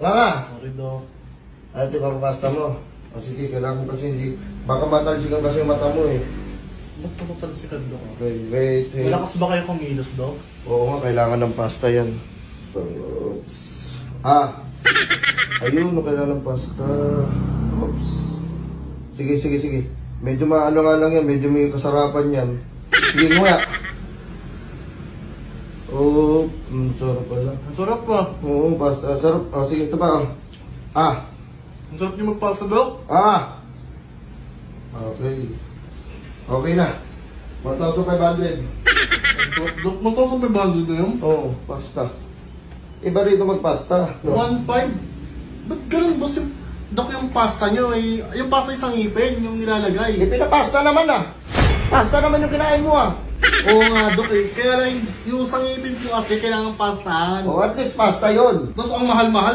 Nga. Sorry, Dok. Ano ito, papapasta mo? O sige, kailangan kasi hindi. Baka matalsikan kasi yung mata mo eh. Ba't tumutalsikan, Dok? Okay, wait. Malakas ba kayo kumilos, Dok? Oo nga, kailangan ng pasta yan. Oops. Ayun, kailangan ng pasta. Oops. Sige. Medyo maano nga lang yan, medyo may kasarapan yan. Sige mo nga. Oh, sarap pala. Ang sarap pa. Oo, pasta. Sarap. Oh, sige, ito pa. Ang sarap niyo magpasa, Dok. Okay. Okay na. 1,500. Dok, magpasa ba bando na yun? Oo, pasta. Iba rito magpasta. 1.5? Ba't ganun, boss? Dok, yung pasta nyo, yung pasta isang ngipin, yung nilalagay. Pinapasta naman Pasta naman yung kinain mo Oo nga, Dok eh. Kaya lang yung isang ngipin ko kasi kailangan pastahan. Oh, at least pasta yon. Tapos ang mahal-mahal.